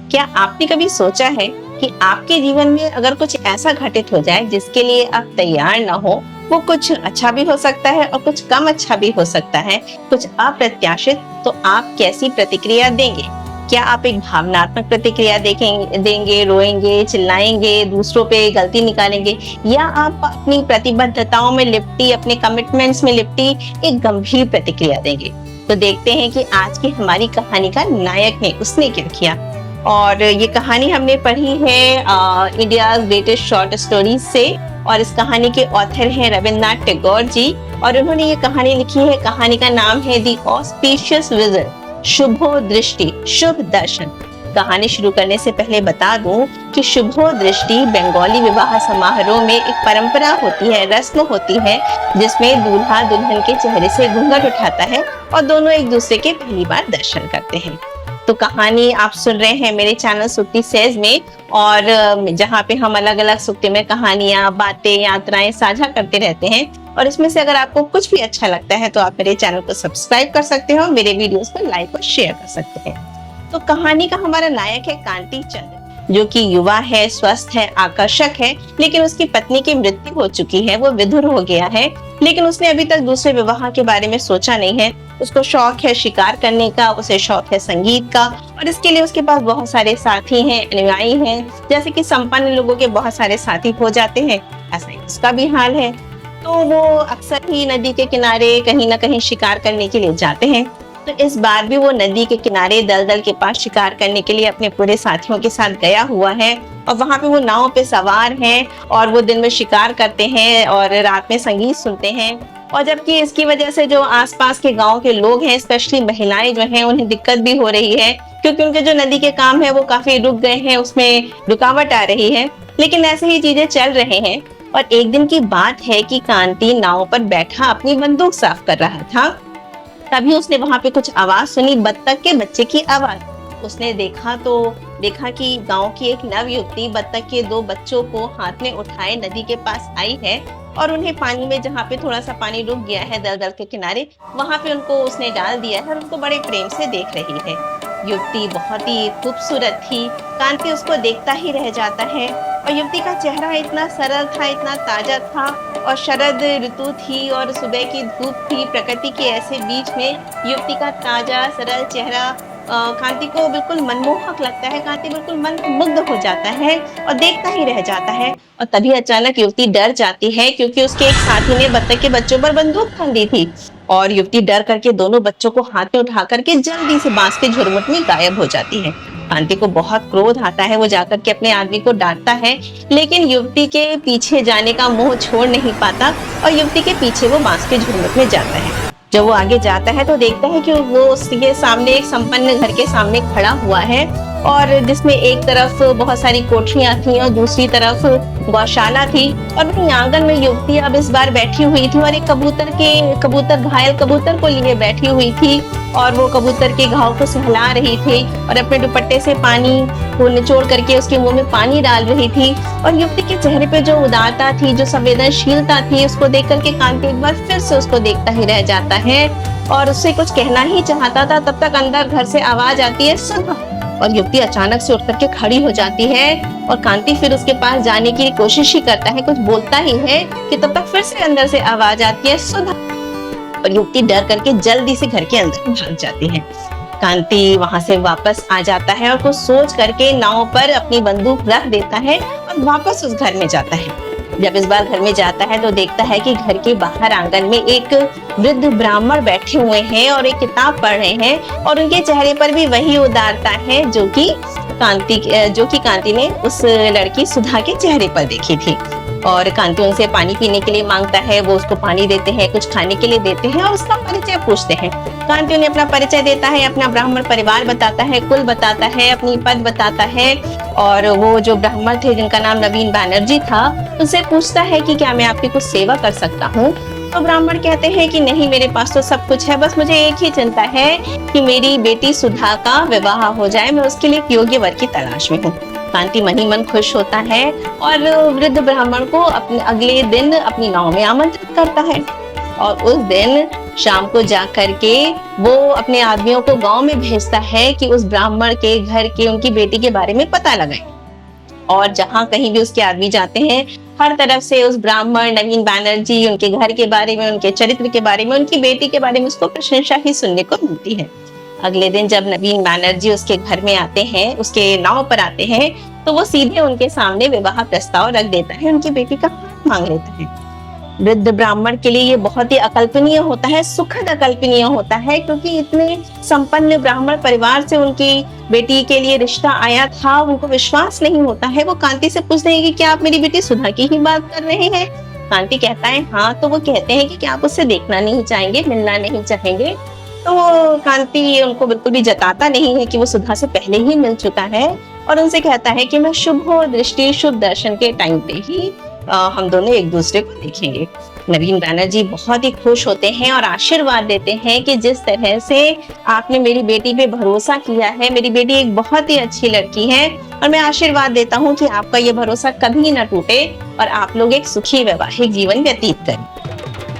क्या आपने कभी सोचा है कि आपके जीवन में अगर कुछ ऐसा घटित हो जाए जिसके लिए आप तैयार ना हो, वो कुछ अच्छा भी हो सकता है और कुछ कम अच्छा भी हो सकता है, कुछ अप्रत्याशित, तो आप कैसी प्रतिक्रिया देंगे? क्या आप एक भावनात्मक प्रतिक्रिया देंगे, रोएंगे, चिल्लाएंगे, दूसरों पे गलती निकालेंगे, या आप अपनी प्रतिबद्धताओं में लिपटी, अपने कमिटमेंट्स में लिपटी एक गंभीर प्रतिक्रिया देंगे? तो देखते हैं कि आज की हमारी कहानी का नायक ने उसने क्या किया। और ये कहानी हमने पढ़ी है इंडिया ग्रेटेस्ट शॉर्ट स्टोरीज से, और इस कहानी के ऑथर हैं रविन्द्रनाथ टैगोर जी, और उन्होंने ये कहानी लिखी है। कहानी का नाम है द ऑस्पिशियस विजन, शुभो दृष्टि, शुभ दर्शन। कहानी शुरू करने से पहले बता दूं कि शुभो दृष्टि बंगाली विवाह समारोह में एक परंपरा होती है, रस्म होती है, जिसमें दूल्हा दुल्हन के चेहरे से घूंघट उठाता है और दोनों एक दूसरे के पहली बार दर्शन करते हैं। तो कहानी आप सुन रहे हैं मेरे चैनल सुक्ति सेज में, और जहाँ पे हम अलग अलग सुक्ति में कहानियां, बातें, यात्राएं साझा करते रहते हैं। और इसमें से अगर आपको कुछ भी अच्छा लगता है तो आप मेरे चैनल को सब्सक्राइब कर सकते हो, मेरे वीडियोस को लाइक और शेयर कर सकते हैं। तो कहानी का हमारा नायक है कांति चंद, जो कि युवा है, स्वस्थ है, आकर्षक है, लेकिन उसकी पत्नी की मृत्यु हो चुकी है, वो विधुर हो गया है, लेकिन उसने अभी तक दूसरे विवाह के बारे में सोचा नहीं है। उसको शौक है शिकार करने का, उसे शौक है संगीत का, और इसके लिए उसके पास बहुत सारे साथी हैं, अनुयायी हैं। जैसे कि संपन्न लोगों के बहुत सारे साथी हो जाते हैं, ऐसा ही उसका भी हाल है। तो वो अक्सर ही नदी के किनारे कहीं ना कहीं शिकार करने के लिए जाते हैं। तो इस बार भी वो नदी के किनारे दलदल के पास शिकार करने के लिए अपने पूरे साथियों के साथ गया हुआ है, और वहां पे वो नाव पे सवार हैं, और वो दिन में शिकार करते हैं और रात में संगीत सुनते हैं। और जबकि इसकी वजह से जो आसपास के गांव के लोग हैं, स्पेशली महिलाएं जो हैं, उन्हें दिक्कत भी हो रही है, क्योंकि उनके जो नदी के काम है वो काफी रुक गए हैं, उसमें रुकावट आ रही है। लेकिन ऐसे ही चीजें चल रहे हैं। और एक दिन की बात है कि कांति नाव पर बैठा अपनी बंदूक साफ कर रहा था। तभी उसने वहां पे कुछ आवाज सुनी, बत्तख के बच्चे की आवाज। उसने देखा कि गांव की एक नव युवती बत्तख के 2 बच्चों को हाथ में उठाए नदी के पास आई है, और उन्हें पानी में, जहाँ पे थोड़ा सा पानी रुक गया है दलदल के किनारे, वहां पे उनको उसने डाल दिया है और उनको बड़े प्रेम से देख रही है। युवती बहुत ही खूबसूरत थी, कांति उसको देखता ही रह जाता है। और युवती का चेहरा इतना सरल था, इतना ताजा था, और शरद ऋतु थी और सुबह की धूप थी। प्रकृति के ऐसे बीच में युवती का ताजा सरल चेहरा कांति को बिल्कुल मनमोहक लगता है। कांति बिल्कुल मंत्रमुग्ध हो जाता है और देखता ही रह जाता है। और तभी अचानक युवती डर जाती है, क्योंकि उसके एक साथी ने बत्तख के बच्चों पर बंदूक तान दी थी। और युवती डर करके दोनों बच्चों को हाथ में उठा करके जल्दी से बांस के झुरमुट में गायब हो जाती है। कांति को बहुत क्रोध आता है, वो जाकर के अपने आदमी को डांटता है, लेकिन युवती के पीछे जाने का मोह छोड़ नहीं पाता, और युवती के पीछे वो बांस के झुरमुट में जाता है। जब वो आगे जाता है तो देखता है कि वो उसके सामने एक संपन्न घर के सामने खड़ा हुआ है, और जिसमें एक तरफ बहुत सारी कोठरियां थी और दूसरी तरफ गौशाला थी। और वहीं आंगन में युवती अब इस बार बैठी हुई थी, और एक घायल कबूतर को लिए बैठी हुई थी, और वो कबूतर के घाव को सहला रही थी, और अपने दुपट्टे से पानी को निचोड़ करके उसके मुंह में पानी डाल रही थी। और युवती के चेहरे पे जो उदारता थी, जो संवेदनशीलता थी, उसको देख करके कांति एक बार फिर से उसको देखता ही रह जाता है, और उससे कुछ कहना ही चाहता था। तब तक अंदर घर से आवाज आती है, सुन। और युवती अचानक से उठ करके खड़ी हो जाती है, और कांति फिर उसके पास जाने की कोशिश ही करता है, कुछ बोलता ही है कि तब तक फिर से अंदर से आवाज आती है, सुधा। और युवती डर करके जल्दी से घर के अंदर भाग जाती है। कांति वहां से वापस आ जाता है और कुछ सोच करके नाव पर अपनी बंदूक रख देता है और वापस उस घर में जाता है। जब इस बार घर में जाता है तो देखता है कि घर के बाहर आंगन में एक वृद्ध ब्राह्मण बैठे हुए हैं और एक किताब पढ़ रहे हैं, और उनके चेहरे पर भी वही उदारता है जो कि कांति ने उस लड़की सुधा के चेहरे पर देखी थी। और कांति उनसे पानी पीने के लिए मांगता है, वो उसको पानी देते हैं, कुछ खाने के लिए देते हैं और उसका परिचय पूछते हैं। कांति उन्हें अपना परिचय देता है, अपना ब्राह्मण परिवार बताता है, कुल बताता है, अपनी पद बताता है। और वो जो ब्राह्मण थे जिनका नाम नवीन बैनर्जी था, उनसे पूछता है कि क्या मैं आपकी कुछ सेवा कर सकता हूँ। तो ब्राह्मण कहते हैं कि नहीं, मेरे पास तो सब कुछ है, बस मुझे एक ही चिंता है कि मेरी बेटी सुधा का विवाह हो जाए, मैं उसके लिए एक योग्य वर की तलाश में हूँ। कांति मन ही मन खुश होता है और वृद्ध ब्राह्मण को अपने अगले दिन अपनी नाव में आमंत्रित करता है। और उस दिन शाम को जा करके वो अपने आदमियों को गांव में भेजता है कि उस ब्राह्मण के घर के उनकी बेटी के बारे में पता लगाएं। और जहां कहीं भी उसके आदमी जाते हैं, हर तरफ से उस ब्राह्मण नवीन बैनर्जी, उनके घर के बारे में, उनके चरित्र के बारे में, उनकी बेटी के बारे में उसको प्रशंसा ही सुनने को मिलती है। अगले दिन जब नवीन बैनर्जी उसके घर में आते हैं, उसके नाव पर आते हैं, तो वो सीधे उनके सामने विवाह प्रस्ताव रख देता है, उनकी बेटी का हाथ मांग लेता है। वृद्ध ब्राह्मण के लिए ये बहुत ही अकल्पनीय होता है, सुखद अकल्पनीय होता है, क्योंकि इतने संपन्न ब्राह्मण परिवार से उनकी बेटी के लिए रिश्ता आया था, उनको विश्वास नहीं होता है। वो कांति से पूछते हैं कि क्या आप मेरी बेटी सुधा की ही बात कर रहे हैं? कांति कहता है हाँ। तो वो कहते हैं कि क्या आप उससे देखना नहीं चाहेंगे, मिलना नहीं चाहेंगे? तो वो कांति उनको बिल्कुल भी जताता नहीं है कि वो सुधा से पहले ही मिल चुका है, और उनसे कहता है कि मैं शुभ दृष्टि शुभ दर्शन के टाइम पे ही हम दोनों एक दूसरे को देखेंगे। नवीन बैनर्जी बहुत ही खुश होते हैं और आशीर्वाद देते हैं कि जिस तरह से आपने मेरी बेटी पे भरोसा किया है, मेरी बेटी एक बहुत ही अच्छी लड़की है, और मैं आशीर्वाद देता हूँ कि आपका ये भरोसा कभी न टूटे और आप लोग एक सुखी वैवाहिक जीवन व्यतीत करें।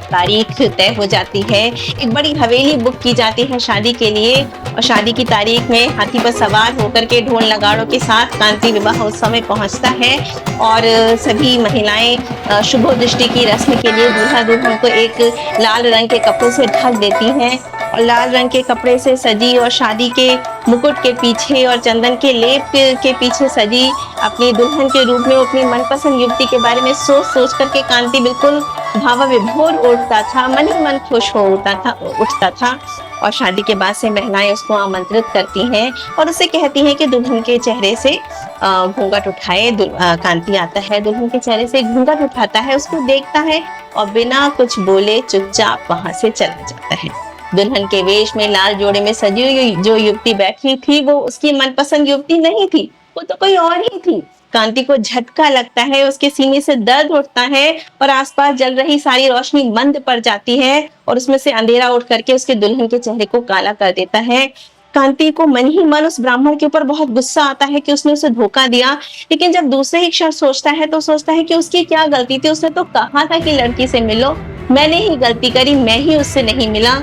तारीख तय हो जाती है, एक बड़ी हवेली बुक की जाती है शादी के लिए, और शादी की तारीख में हाथी पर सवार होकर के ढोल नगाड़ों के साथ कांति विवाह उत्सव में पहुंचता है, और सभी महिलाएं शुभ दृष्टि की रस्म के लिए दूल्हा दुल्हन को एक लाल रंग के कपड़े से ढक देती हैं, और लाल रंग के कपड़े से सजी और शादी के मुकुट के पीछे और चंदन के लेप के पीछे सजी अपनी दुल्हन के रूप में अपनी मनपसंद युवती के बारे में सोच सोच करके कांति बिल्कुल भावाविभोर उठता था, मन ही मन खुश हो उठता था। और शादी के बाद से महिलाएं उसको आमंत्रित करती हैं और उससे कहती हैं कि दुल्हन के चेहरे से घूंघट उठाए। कांति आता है, दुल्हन के चेहरे से घूंघट उठाता है, उसको देखता है और बिना कुछ बोले चुपचाप वहां से चला जाता है। दुल्हन के वेश में लाल जोड़े में सजी हुई जो युवती बैठी थी वो उसकी मनपसंद युवती नहीं थी, वो तो कोई और ही थी। कांति को झटका लगता है, उसके सीने से दर्द उठता है और आसपास जल रही सारी रोशनी बंद पड़ जाती है और उसमें से अंधेरा उठ करके उसके दुल्हन के चेहरे को काला कर देता है। कांति को मन ही मन उस ब्राह्मण के ऊपर बहुत गुस्सा आता है कि उसने उसे धोखा दिया, लेकिन जब दूसरे ही क्षण सोचता है तो सोचता है कि उसकी क्या गलती थी, उसने तो कहा था कि लड़की से मिलो, मैंने ही गलती करी, मैं ही उससे नहीं मिला।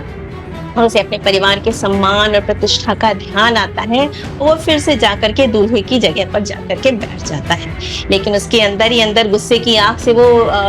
और उसे अपने परिवार के सम्मान और प्रतिष्ठा का ध्यान आता है, वो फिर से जाकर के दूल्हे की जगह पर जाकर के बैठ जाता है। लेकिन उसके अंदर ही अंदर गुस्से की आग से वो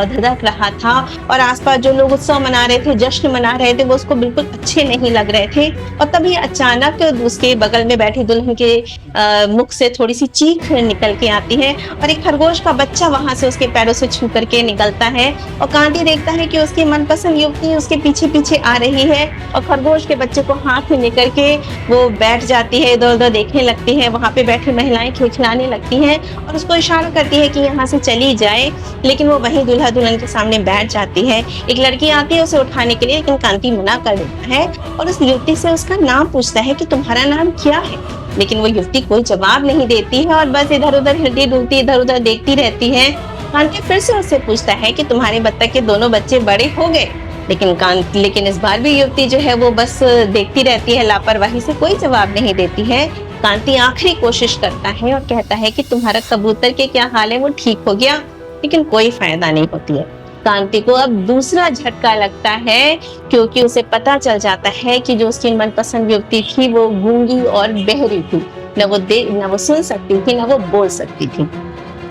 धधक रहा था और आसपास जो लोग उत्सव मना रहे थे, जश्न मना रहे थे, वो उसको बिल्कुल अच्छे नहीं लग रहे थे। और तभी अचानक उसके बगल में बैठी दुल्हन के मुख से थोड़ी सी चीख निकल के आती है और एक खरगोश का बच्चा वहां से उसके पैरों से छू करके निकलता है और कांति देखता है कि उसकी मनपसंद युवती उसके पीछे पीछे आ रही है और खरगोश के बच्चे को हाथ में लेकर के वो बैठ जाती है, इधर उधर देखने लगती है। वहां पे बैठी महिलाएं खिलखिलाने लगती हैं और उसको इशारा करती है कि यहाँ से चली जाए, लेकिन वो वहीं दूल्हा दुल्हन के सामने बैठ जाती है। एक लड़की आती है उसे उठाने के लिए, लेकिन कांति मना कर देता है और उस युवती से उसका नाम पूछता है कि तुम्हारा नाम क्या है, लेकिन वो युवती कोई जवाब नहीं देती है और बस इधर उधर हिलती डुलती इधर उधर देखती रहती है। कांति फिर से उससे पूछता है कि तुम्हारे बत्तख के दोनों बच्चे बड़े हो गए, लेकिन इस बार भी युवती जो है वो बस देखती रहती है, लापरवाही से कोई जवाब नहीं देती है। कांति आखिरी कोशिश करता है और कहता है कि तुम्हारा कबूतर के क्या हाल है, वो ठीक हो गया, लेकिन कोई फायदा नहीं होती है। कांति को अब दूसरा झटका लगता है, क्योंकि उसे पता चल जाता है कि जो उसकी मनपसंद युवती थी वो गूंगी और बहरी थी, न वो सुन सकती थी, न वो बोल सकती थी।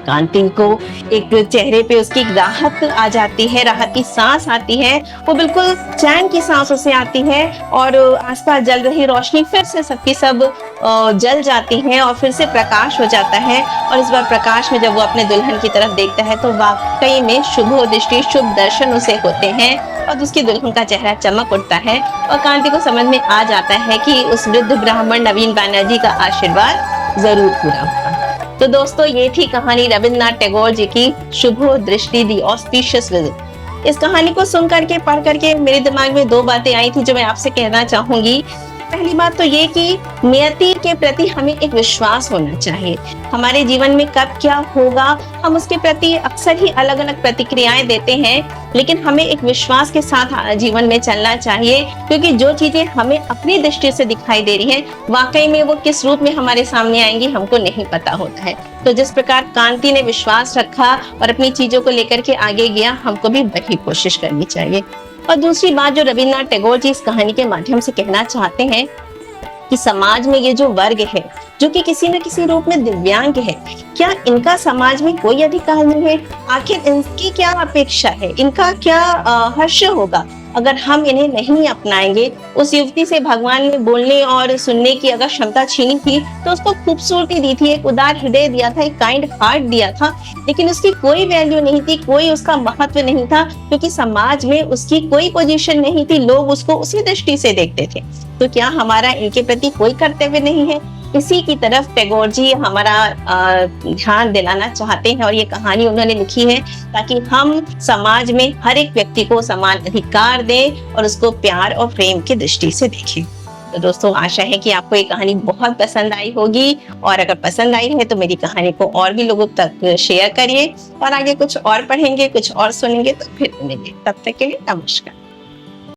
कांति को एक चेहरे पे उसकी राहत आ जाती है, राहत की सांस आती है, वो बिल्कुल चैन की सांस उसे आती है और आसपास जल रही रोशनी फिर से सबकी सब जल जाती है और फिर से प्रकाश हो जाता है। और इस बार प्रकाश में जब वो अपने दुल्हन की तरफ देखता है तो वाकई में शुभ दृष्टि शुभ दर्शन उसे होते हैं और उसकी दुल्हन का चेहरा चमक उठता है और कांति को समझ में आ जाता है कि उस वृद्ध ब्राह्मण नवीन बैनर्जी का आशीर्वाद जरूर पूरा होगा। तो दोस्तों, ये थी कहानी रविंद्रनाथ टैगोर जी की शुभ दृष्टि, दी ऑस्पिशियस विजिट। इस कहानी को सुन करके पढ़ करके मेरे दिमाग में दो बातें आई थी जो मैं आपसे कहना चाहूंगी। पहली बात तो ये कि नियति के प्रति हमें एक विश्वास होना चाहिए। हमारे जीवन में कब क्या होगा हम उसके प्रति अक्सर ही अलग अलग प्रतिक्रियाएं देते हैं, लेकिन हमें एक विश्वास के साथ जीवन में चलना चाहिए, क्योंकि जो चीजें हमें अपनी दृष्टि से दिखाई दे रही हैं वाकई में वो किस रूप में हमारे सामने आएंगी हमको नहीं पता होता है। तो जिस प्रकार कांति ने विश्वास रखा और अपनी चीजों को लेकर के आगे गया, हमको भी वही कोशिश करनी चाहिए। और दूसरी बात जो रविन्द्रनाथ टैगोर जी इस कहानी के माध्यम से कहना चाहते हैं कि समाज में ये जो वर्ग है, जो कि किसी न किसी रूप में दिव्यांग है, क्या इनका समाज में कोई अधिकार नहीं है? आखिर इनकी क्या अपेक्षा है, इनका क्या हर्ष होगा अगर हम इन्हें नहीं अपनाएंगे? उस युवती से भगवान ने बोलने और सुनने की अगर क्षमता छीनी थी तो उसको खूबसूरती दी थी, एक उदार हृदय दिया था, एक काइंड हार्ट दिया था, लेकिन उसकी कोई वैल्यू नहीं थी, कोई उसका महत्व नहीं था, क्योंकि समाज में उसकी कोई पोजीशन नहीं थी, लोग उसको उसी दृष्टि से देखते थे। तो क्या हमारा इनके प्रति कोई कर्तव्य नहीं है? इसी की तरफ टैगोर जी हमारा ध्यान दिलाना चाहते हैं और ये कहानी उन्होंने लिखी है ताकि हम समाज में हर एक व्यक्ति को समान अधिकार दें और उसको प्यार और प्रेम की दृष्टि से देखें। तो दोस्तों, आशा है कि आपको ये कहानी बहुत पसंद आई होगी, और अगर पसंद आई है तो मेरी कहानी को और भी लोगों तक शेयर करिए, और आगे कुछ और पढ़ेंगे, कुछ और सुनेंगे तो फिर मिलेंगे। तब तक के लिए नमस्कार।